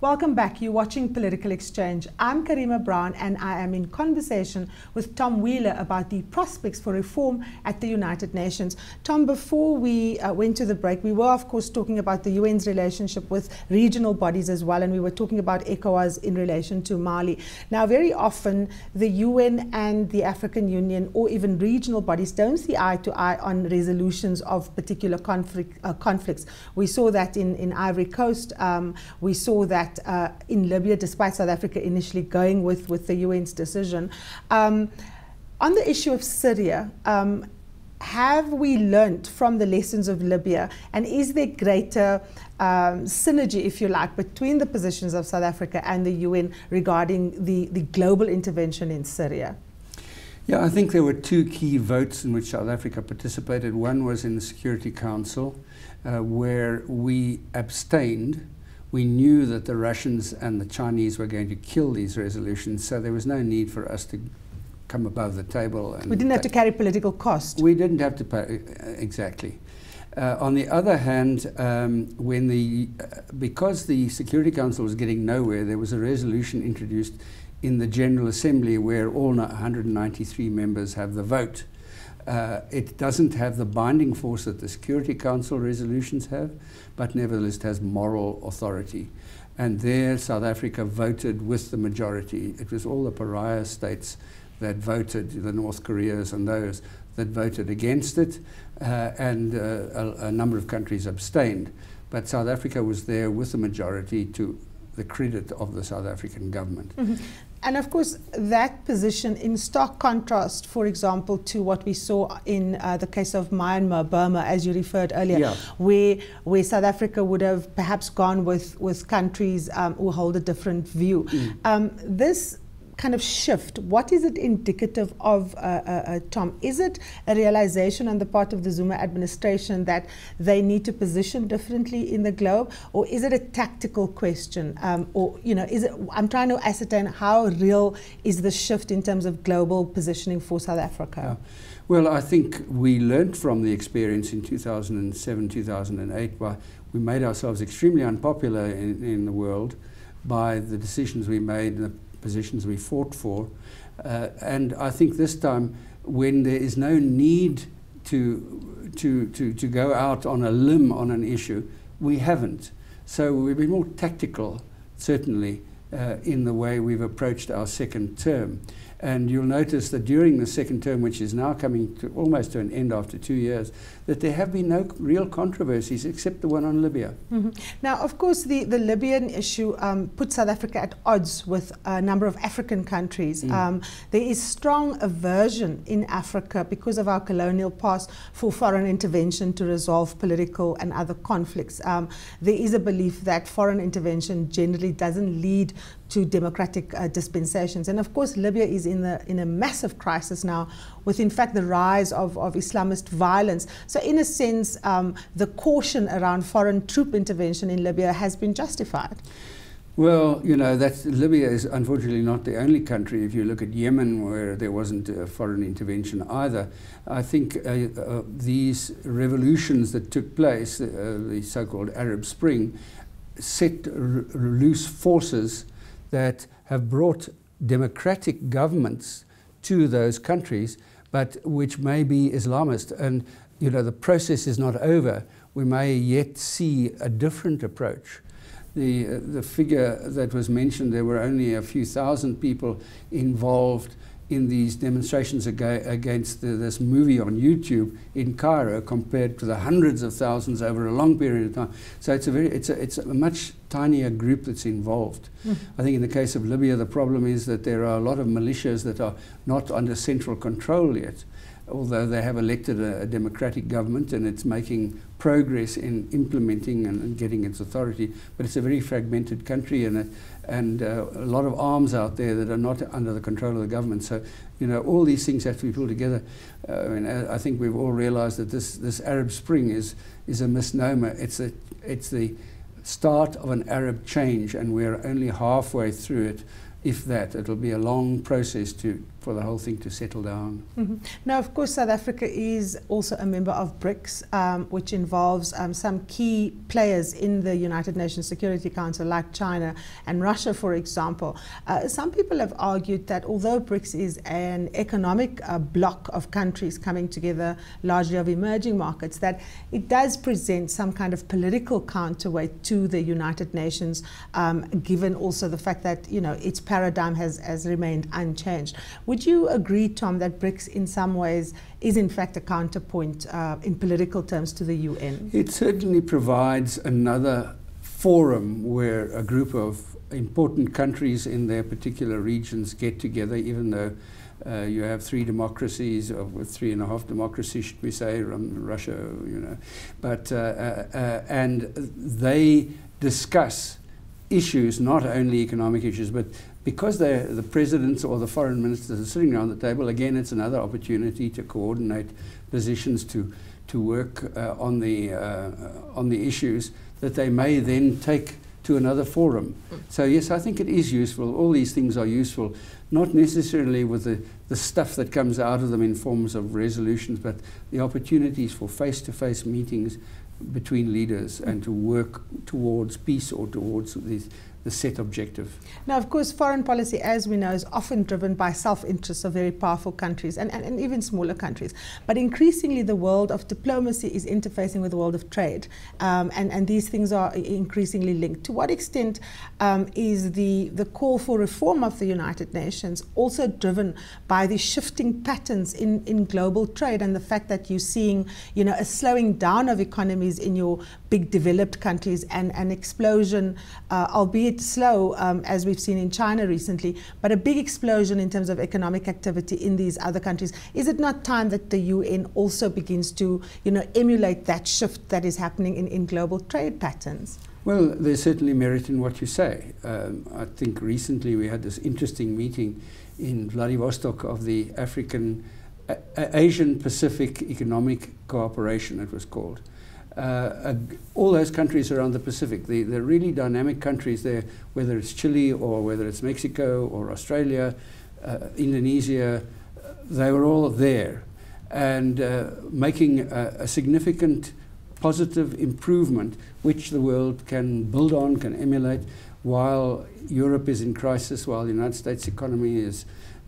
Welcome back. You're watching Political Exchange. I'm Karima Brown and I am in conversation with Tom Wheeler about the prospects for reform at the United Nations. Tom, before we went to the break, we were of course talking about the UN's relationship with regional bodies as well, and we were talking about ECOWAS in relation to Mali. Now, very often the UN and the African Union or even regional bodies don't see eye to eye on resolutions of particular conflicts. We saw that in Ivory Coast. We saw that in Libya, despite South Africa initially going with the UN's decision. On the issue of Syria, have we learnt from the lessons of Libya, and is there greater synergy, if you like, between the positions of South Africa and the UN regarding the global intervention in Syria? Yeah, I think there were two key votes in which South Africa participated. One was in the Security Council, where we abstained. We knew that the Russians and the Chinese were going to kill these resolutions, so there was no need for us to come above the table. And we didn't have to carry political cost. We didn't have to pay, exactly. On the other hand, because the Security Council was getting nowhere, there was a resolution introduced in the General Assembly where all 193 members have the vote. It doesn't have the binding force that the Security Council resolutions have, but nevertheless it has moral authority. And there South Africa voted with the majority. It was all the pariah states that voted, the North Koreas and those that voted against it, and a number of countries abstained. But South Africa was there with the majority, to the credit of the South African government. Mm-hmm. And of course, that position in stark contrast, for example, to what we saw in the case of Myanmar, Burma, as you referred earlier, yeah, where South Africa would have perhaps gone with countries who hold a different view. This kind of shift, what is it indicative of, Tom? Is it a realization on the part of the Zuma administration that they need to position differently in the globe, or is it a tactical question? Or, you know, is it? I'm trying to ascertain how real is the shift in terms of global positioning for South Africa? Yeah. Well, I think we learned from the experience in 2007, 2008, where we made ourselves extremely unpopular in the world by the decisions we made, the positions we fought for, and I think this time, when there is no need to go out on a limb on an issue, we haven't. So we've been more tactical, certainly, in the way we've approached our second term. And you'll notice that during the second term, which is now coming to almost to an end after 2 years, that there have been no real controversies except the one on Libya. Mm-hmm. Now, of course, the Libyan issue puts South Africa at odds with a number of African countries. There is strong aversion in Africa, because of our colonial past, for foreign intervention to resolve political and other conflicts. There is a belief that foreign intervention generally doesn't lead to democratic dispensations. And of course, Libya is in a massive crisis now, with in fact the rise of Islamist violence. So in a sense, the caution around foreign troop intervention in Libya has been justified. Well, you know, Libya is unfortunately not the only country. If you look at Yemen, where there wasn't foreign intervention either, I think these revolutions that took place, the so-called Arab Spring, set loose forces that have brought democratic governments to those countries, but which may be Islamist. And, you know, the process is not over. We may yet see a different approach. The figure that was mentioned, there were only a few thousand people involved in these demonstrations against this movie on YouTube in Cairo, compared to the hundreds of thousands over a long period of time. So it's a much tinier group that's involved. I think in the case of Libya, the problem is that there are a lot of militias that are not under central control yet, although they have elected a democratic government and it's making progress in implementing and getting its authority. But it's a very fragmented country, and a lot of arms out there that are not under the control of the government. So, you know, all these things have to be pulled together. I think we've all realized that this Arab Spring is a misnomer. It's the start of an Arab change, and we're only halfway through it, if that. It'll be a long process for the whole thing to settle down. Now, of course, South Africa is also a member of BRICS, which involves some key players in the United Nations Security Council, like China and Russia, for example. Some people have argued that although BRICS is an economic bloc of countries coming together, largely of emerging markets, that it does present some kind of political counterweight to the United Nations, given also the fact that, you know, its paradigm has remained unchanged. Would you agree, Tom, that BRICS in some ways is in fact a counterpoint in political terms to the UN? It certainly provides another forum where a group of important countries in their particular regions get together, even though you have three democracies, or 3.5 democracies, should we say, Russia, you know, but and they discuss issues, not only economic issues, but because the presidents or the foreign ministers are sitting around the table, again, it's another opportunity to coordinate positions, to work on the issues that they may then take to another forum. So yes, I think it is useful. All these things are useful, not necessarily with the stuff that comes out of them in forms of resolutions, but the opportunities for face-to-face meetings between leaders and to work towards peace or towards the set objective. Now, of course, foreign policy, as we know, is often driven by self-interests of very powerful countries and even smaller countries. But increasingly, the world of diplomacy is interfacing with the world of trade, and these things are increasingly linked. To what extent is the call for reform of the United Nations also driven by the shifting patterns in global trade and the fact that you're seeing, you know, a slowing down of economies in your big developed countries and an explosion, albeit slow, as we've seen in China recently, but a big explosion in terms of economic activity in these other countries? Is it not time that the UN also begins to, you know, emulate that shift that is happening in global trade patterns? Well, there's certainly merit in what you say. I think recently we had this interesting meeting in Vladivostok of the Asian Pacific Economic Cooperation, it was called. All those countries around the Pacific, the really dynamic countries there, whether it's Chile or whether it's Mexico or Australia, Indonesia, they were all there and making a significant positive improvement which the world can build on, can emulate, while Europe is in crisis, while the United States economy is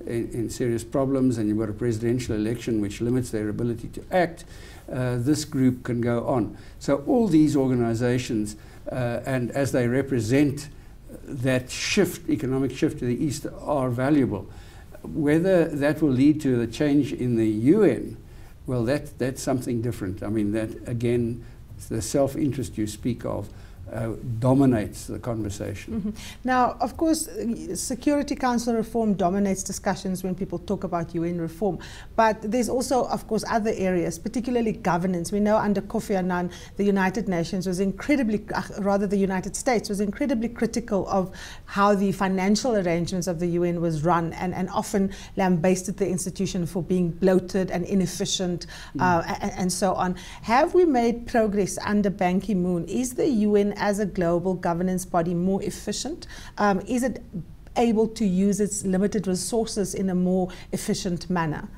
in serious problems, and you've got a presidential election which limits their ability to act. This group can go on. So all these organizations, and as they represent that shift, economic shift to the East, are valuable. Whether that will lead to a change in the UN, well, that's something different. I mean, that, again, the self-interest you speak of dominates the conversation. Now, of course, Security Council reform dominates discussions when people talk about UN reform, but there's also, of course, other areas, particularly governance. We know under Kofi Annan, the United Nations was incredibly, rather the United States was incredibly critical of how the financial arrangements of the UN was run, and often lambasted the institution for being bloated and inefficient, and so on. Have we made progress under Ban Ki-moon? Is the UN as a global governance body more efficient? Is it able to use its limited resources in a more efficient manner?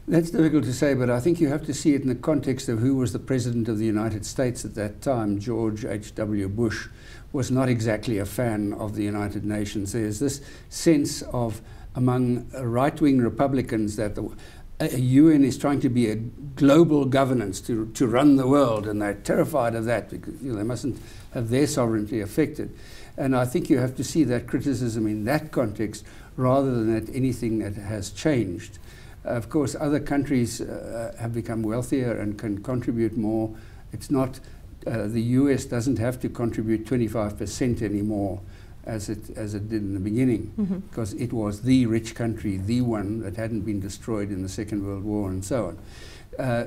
That's difficult to say, but I think you have to see it in the context of who was the President of the United States at that time. George H.W. Bush was not exactly a fan of the United Nations. There's this sense of, among right-wing Republicans, that the UN is trying to be a global governance to run the world, and they're terrified of that because, you know, they mustn't have their sovereignty affected. And I think you have to see that criticism in that context rather than at anything that has changed. Of course, other countries have become wealthier and can contribute more. It's not, the US doesn't have to contribute 25% anymore as it did in the beginning, because it was the rich country, the one that hadn't been destroyed in the Second World War and so on.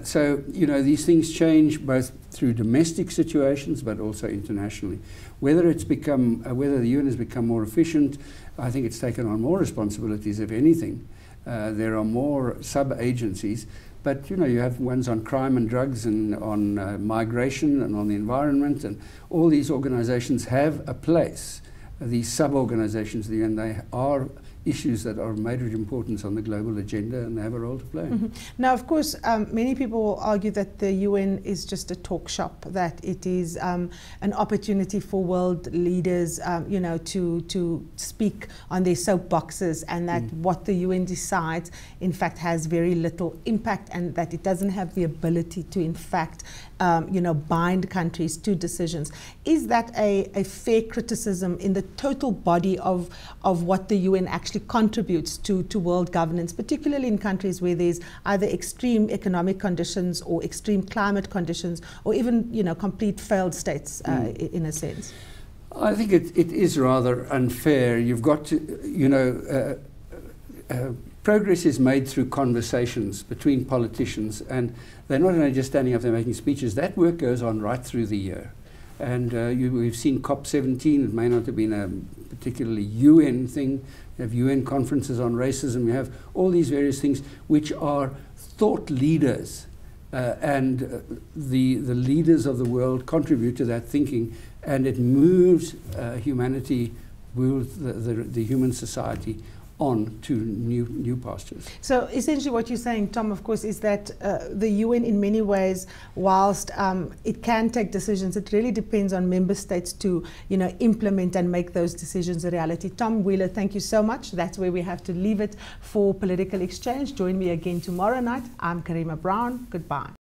So, you know, these things change both through domestic situations but also internationally. Whether it's become, whether the UN has become more efficient, I think it's taken on more responsibilities, if anything. There are more sub-agencies, but, you know, you have ones on crime and drugs and on migration and on the environment, and all these organizations have a place. These sub-organizations, and they are issues that are of major importance on the global agenda, and they have a role to play. Mm-hmm. Now, of course, many people will argue that the UN is just a talk shop, that it is an opportunity for world leaders, to speak on their soapboxes, and that what the UN decides, in fact, has very little impact, and that it doesn't have the ability to, in fact, bind countries to decisions. Is that a fair criticism in the total body of what the UN actually contributes to world governance, particularly in countries where there's either extreme economic conditions or extreme climate conditions, or even complete failed states in a sense? I think it is rather unfair. You've got to, progress is made through conversations between politicians, and they're not only just standing up there making speeches. That work goes on right through the year. And we've seen COP17. It may not have been a particularly UN thing. We have UN conferences on racism. We have all these various things which are thought leaders, and the leaders of the world contribute to that thinking, and it moves humanity, moves the human society on to new pastures. So essentially what you're saying, Tom, of course, is that the UN in many ways, whilst it can take decisions, it really depends on member states to implement and make those decisions a reality. Tom Wheeler, thank you so much. That's where we have to leave it for Political Exchange. Join me again tomorrow night. I'm Karima Brown. Goodbye.